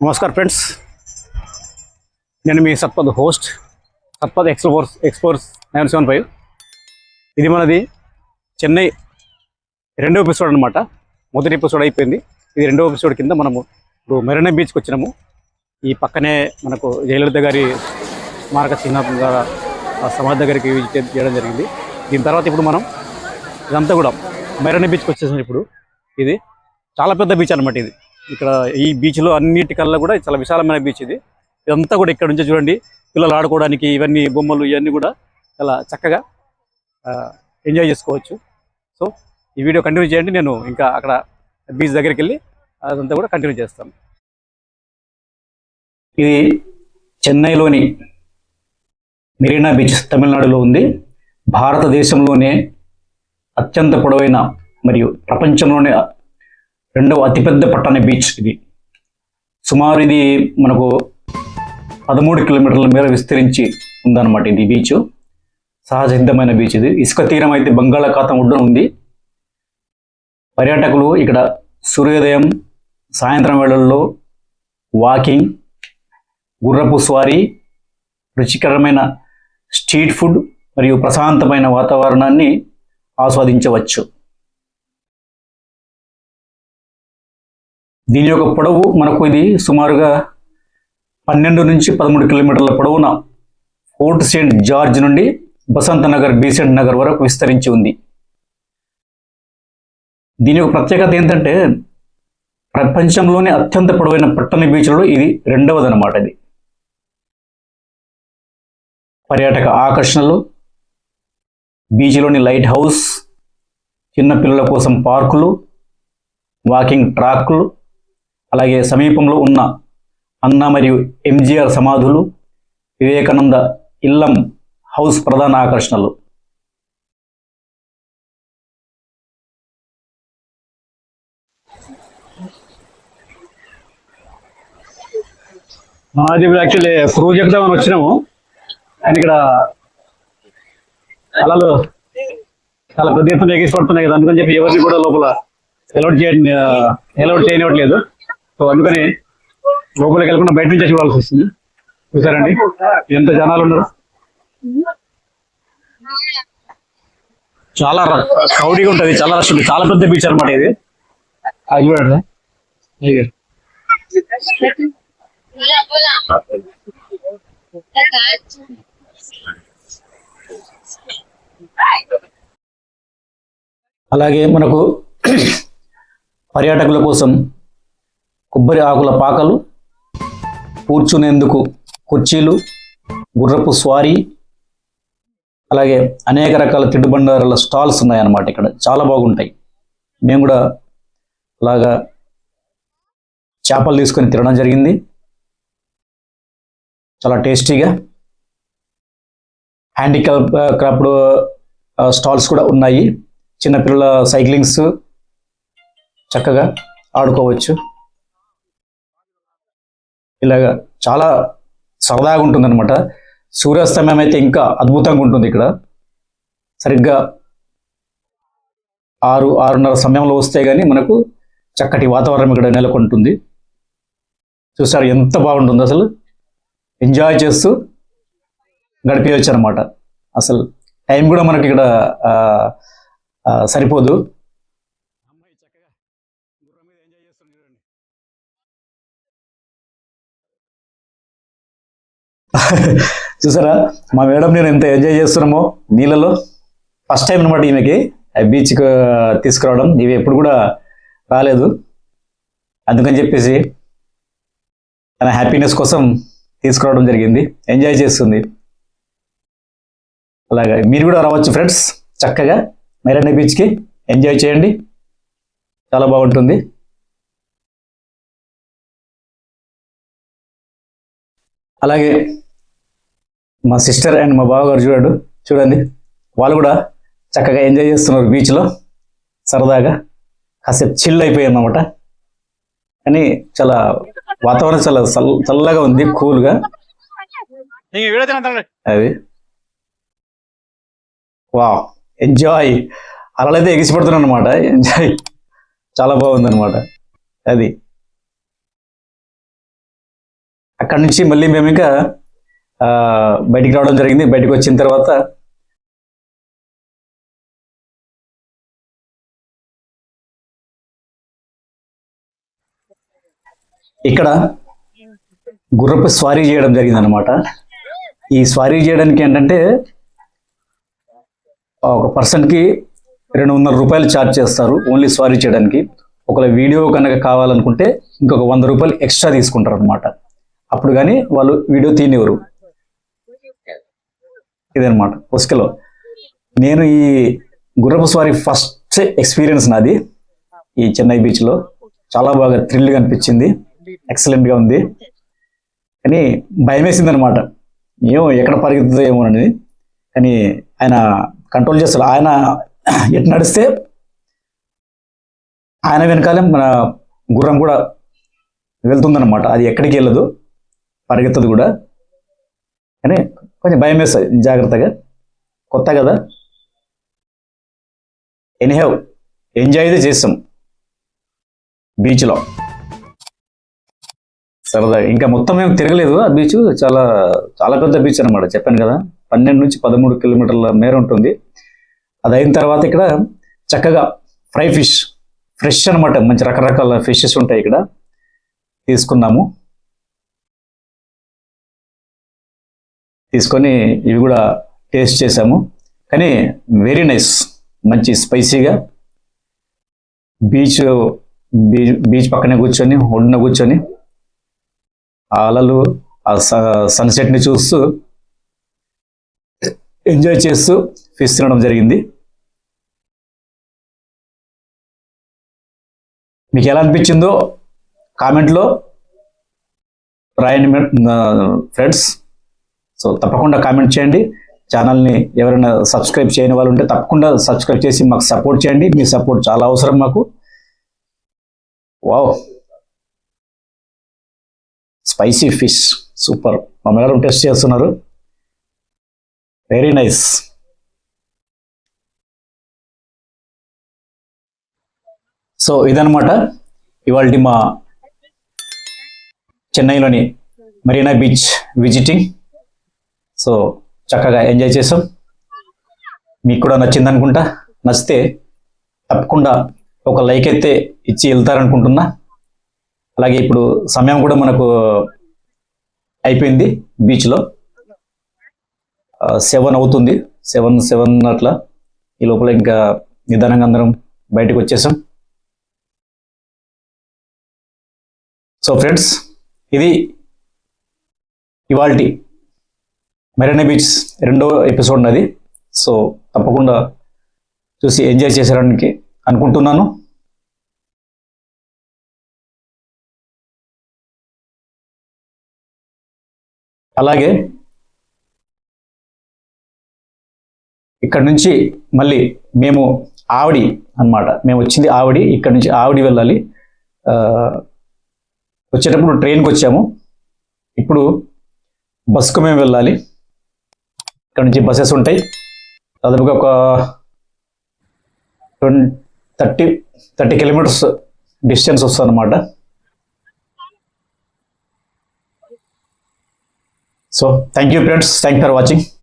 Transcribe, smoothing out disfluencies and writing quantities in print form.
నమస్కారం ఫ్రెండ్స్, నేను మీ సత్పద్ host, సత్పద్ explores 975. ఇది మనది చెన్నై రెండవ ఎపిసోడ్ అనమాట. మొదటి ఎపిసోడ్ అయిపోయింది, ఇది రెండవ ఎపిసోడ్ కింద మనము ఇప్పుడు మెరీనా బీచ్కి వచ్చినాము. ఈ పక్కనే మనకు జయలలిత గారి స్మారక చిహ్నం ద్వారా సమాధి దగ్గరికి విజిట్ చేయడం జరిగింది. దీని తర్వాత ఇప్పుడు మనం ఇదంతా కూడా మెరీనా బీచ్కి వచ్చేసాం. ఇప్పుడు ఇది చాలా పెద్ద బీచ్ అనమాట. ఇది ఇక్కడ ఈ బీచ్లో అన్నిటికల్లా కూడా చాలా విశాలమైన బీచ్. ఇదంతా కూడా ఇక్కడ నుంచి చూడండి, పిల్లలు ఆడుకోవడానికి ఇవన్నీ బొమ్మలు ఇవన్నీ కూడా చాలా చక్కగా ఎంజాయ్ చేసుకోవచ్చు. సో ఈ వీడియో కంటిన్యూ చేయండి, నేను ఇంకా అక్కడ బీచ్ దగ్గరికి వెళ్ళి అదంతా కూడా కంటిన్యూ చేస్తాను. ఇది చెన్నైలోని మెరీనా బీచ్, తమిళనాడులో ఉంది. భారతదేశంలోనే అత్యంత పొడవైన మరియు ప్రపంచంలోనే రెండవ అతిపెద్ద పట్టణ బీచ్ ఇది. సుమారు ఇది మనకు 13 కిలోమీటర్ల మేర విస్తరించి ఉందన్నమాట. ఇది బీచ్ సహజ సిద్ధమైన బీచ్. ఇది ఇసుక తీరం అయితే బంగాళాఖాతం ఒడ్డున ఉంది. పర్యాటకులు ఇక్కడ సూర్యోదయం, సాయంత్రం వేళల్లో వాకింగ్, గుర్రపు స్వారీ, రుచికరమైన స్ట్రీట్ ఫుడ్ మరియు ప్రశాంతమైన వాతావరణాన్ని ఆస్వాదించవచ్చు. దీని యొక్క పొడవు మనకు ఇది సుమారుగా 12 నుంచి 13 కిలోమీటర్ల పొడవున ఫోర్ట్ సెయింట్ జార్జ్ నుండి బసంత నగర్, బీసెంట్ నగర్ వరకు విస్తరించి ఉంది. దీని యొక్క ప్రత్యేకత ఏంటంటే ప్రపంచంలోనే అత్యంత పొడవైన పట్టణ బీచ్లలో ఇది రెండవది అన్నమాట. ఇది పర్యాటక ఆకర్షణలు, బీచ్లోని లైట్ హౌస్, చిన్నపిల్లల కోసం పార్కులు, వాకింగ్ ట్రాక్లు, అలాగే సమీపంలో ఉన్న అన్న మరియు ఎంజీఆర్ సమాధులు, వివేకానంద ఇల్లం హౌస్ ప్రధాన ఆకర్షణలు. మాది యాక్చువల్లీ క్రూజ్ ఎక్కుదామని వచ్చినాము, కానీ ఇక్కడ అలలు చాలా పెద్ద ఎత్తున ఎగిసి పడుతున్నాయి కదా, అందుకని చెప్పి ఎవరిని కూడా లోపల ఎలౌట్ చేయనివ్వట్లేదు. సో అందుకని లోపలికి వెళ్ళకుండా బయట నుంచే చూడాల్సి వస్తుంది. చూసారండి ఎంత జనాలు ఉన్నారు, చాలా క్రౌడీగా ఉంటుంది, చాలా రష్ ఉంటుంది. చాలా పెద్ద బీచ్ అనమాట ఇది. అది చూడండి. అలాగే మనకు పర్యాటకుల కోసం కొబ్బరి ఆకుల పాకలు, కూర్చునేందుకు కుర్చీలు, గుర్రపు స్వారీ, అలాగే అనేక రకాల తిండిబండారాల స్టాల్స్ ఉన్నాయన్నమాట. ఇక్కడ చాలా బాగుంటాయి. మేము కూడా అలాగా చేపలు తీసుకొని తినడం జరిగింది, చాలా టేస్టీగా. హ్యాండిక్రాఫ్ట్ స్టాల్స్ కూడా ఉన్నాయి. చిన్నపిల్లల సైక్లింగ్స్ చక్కగా ఆడుకోవచ్చు. ఇలాగా చాలా సరదాగా ఉంటుందన్నమాట. సూర్యాస్తమయం అయితే ఇంకా అద్భుతంగా ఉంటుంది. ఇక్కడ సరిగ్గా 6-6:30 సమయంలో వస్తే కానీ మనకు చక్కటి వాతావరణం ఇక్కడ నెలకొంటుంది. చూసారు ఎంత బాగుంటుంది, అసలు ఎంజాయ్ చేస్తూ గడిపేయచ్చు అనమాట. అసలు టైం కూడా మనకి ఇక్కడ సరిపోదు. చూసారా మా మేడం నేను ఎంత ఎంజాయ్ చేస్తున్నామో నీళ్ళలో. ఫస్ట్ టైం అనమాట ఈమెకి బీచ్కి తీసుకురావడం. ఇవి ఎప్పుడు కూడా రాలేదు, అందుకని చెప్పేసి తన హ్యాపీనెస్ కోసం తీసుకురావడం జరిగింది. ఎంజాయ్ చేస్తుంది. అలాగే మీరు కూడా రావచ్చు ఫ్రెండ్స్, చక్కగా మెరీనా బీచ్కి ఎంజాయ్ చేయండి, చాలా బాగుంటుంది. అలాగే మా సిస్టర్ అండ్ మా బావగారు చూడండి, వాళ్ళు కూడా చక్కగా ఎంజాయ్ చేస్తున్నారు బీచ్లో. సరదాగా కాసేపు చిల్ అయిపోయాం అన్నమాట. కానీ చాలా వాతావరణం చాలా చల్లగా ఉంది, కూల్గా. అది వా ఎంజాయ్, అలలైతే ఎగిసిపడుతున్నాను అనమాట. ఎంజాయ్ చాలా బాగుంది అనమాట. అది అక్కడి నుంచి మళ్ళీ మేము ఇంకా బయటికి రావడం జరిగింది. బయటకు వచ్చిన తర్వాత ఇక్కడ గుర్రపు స్వారీ చేయడం జరిగింది అనమాట. ఈ స్వారీ చేయడానికి ఏంటంటే ఒక పర్సన్కి 200 రూపాయలు ఛార్జ్ చేస్తారు ఓన్లీ స్వారీ చేయడానికి. ఒకవేళ వీడియో కనుక కావాలనుకుంటే ఇంకొక 100 రూపాయలు ఎక్స్ట్రా తీసుకుంటారు అనమాట. అప్పుడు కానీ వాళ్ళు వీడియో తీనివ్వరు. ఇదనమాట ఉస్కలో నేను ఈ గుర్రపు స్వారీ ఫస్ట్ ఎక్స్పీరియన్స్ నాది ఈ చెన్నై బీచ్లో. చాలా బాగా థ్రిల్గా అనిపించింది, ఎక్సలెంట్గా ఉంది. కానీ భయం వేసింది అనమాట, ఏమో ఎక్కడ పరిగెత్తుందో ఏమో అనేది. కానీ ఆయన కంట్రోల్ చేస్తారు. ఆయన ఎటు నడిస్తే ఆయన వెనకాలే మన గుర్రం కూడా వెళ్తుందన్నమాట. అది ఎక్కడికి వెళ్ళదు, పరిగెత్తదు కూడా. కానీ కొంచెం భయం వేస్తుంది, జాగ్రత్తగా, కొత్త కదా. ఎనీహౌ ఎంజాయ్ అయితే చేస్తాం బీచ్లో సరదాగా. ఇంకా మొత్తం ఏం తిరగలేదు. ఆ బీచ్ చాలా చాలా పెద్ద బీచ్ అనమాట. చెప్పాను కదా, 12 నుంచి 13 కిలోమీటర్ల మేర ఉంటుంది. అది అయిన తర్వాత ఇక్కడ చక్కగా ఫ్రై ఫిష్, ఫ్రెష్ అనమాట, మంచి రకరకాల ఫిషెస్ ఉంటాయి ఇక్కడ. తీసుకున్నాము, తీసుకొని ఇవి కూడా టేస్ట్ చేసాము. కానీ వెరీ నైస్, మంచి స్పైసీగా. బీచ్ పక్కనే కూర్చొని, ఒడ్డున కూర్చొని ఆ అలలు, ఆ సన్సెట్ని చూస్తూ ఎంజాయ్ చేస్తూ ఫిష్ తినడం జరిగింది. మీకు ఎలా అనిపించిందో కామెంట్లో రాయండి ఫ్రెండ్స్. సో తప్పకుండా కామెంట్ చేయండి. ఛానల్ని ఎవరైనా సబ్స్క్రైబ్ చేయని వాళ్ళు ఉంటే తప్పకుండా సబ్స్క్రైబ్ చేసి మాకు సపోర్ట్ చేయండి. మీ సపోర్ట్ చాలా అవసరం మాకు. Wow, spicy fish super. మా మేడం టెస్ట్ చేస్తున్నారు. Very nice. సో ఇదనమాట ఇవాళ మా చెన్నైలోని మరీనా బీచ్ విజిటింగ్. సో చక్కగా ఎంజాయ్ చేసాం. మీకు కూడా నచ్చింది అనుకుంటా. నచ్చితే తప్పకుండా ఒక లైక్ అయితే ఇచ్చి వెళ్తారనుకుంటున్నా. అలాగే ఇప్పుడు సమయం కూడా మనకు అయిపోయింది. బీచ్లో 7 అవుతుంది, 7 అట్లా. ఈ లోపల ఇంకా నిదానంగా అందరం బయటకు వచ్చేసాం. సో ఫ్రెండ్స్, ఇది ఇవాల్టి మరీనా బీచ్ 2వ ఎపిసోడ్ అది. సో తప్పకుండా చూసి ఎంజాయ్ చేసేయడానికి అనుకుంటున్నాను. అలాగే ఇక్కడ నుంచి మళ్ళీ మేము ఆవిడి అన్నమాట, మేము వచ్చింది ఆవిడి. ఇక్కడ నుంచి ఆవిడి వెళ్ళాలి. వచ్చేటప్పుడు ట్రైన్కి వచ్చాము, ఇప్పుడు బస్కు మేము వెళ్ళాలి. ఇక్కడ నుంచి బస్సెస్ ఉంటాయి. దాదాపుగా ఒక 30 కిలోమీటర్స్ డిస్టెన్స్ వస్తుంది అన్నమాట. So thank you friends, thank for watching.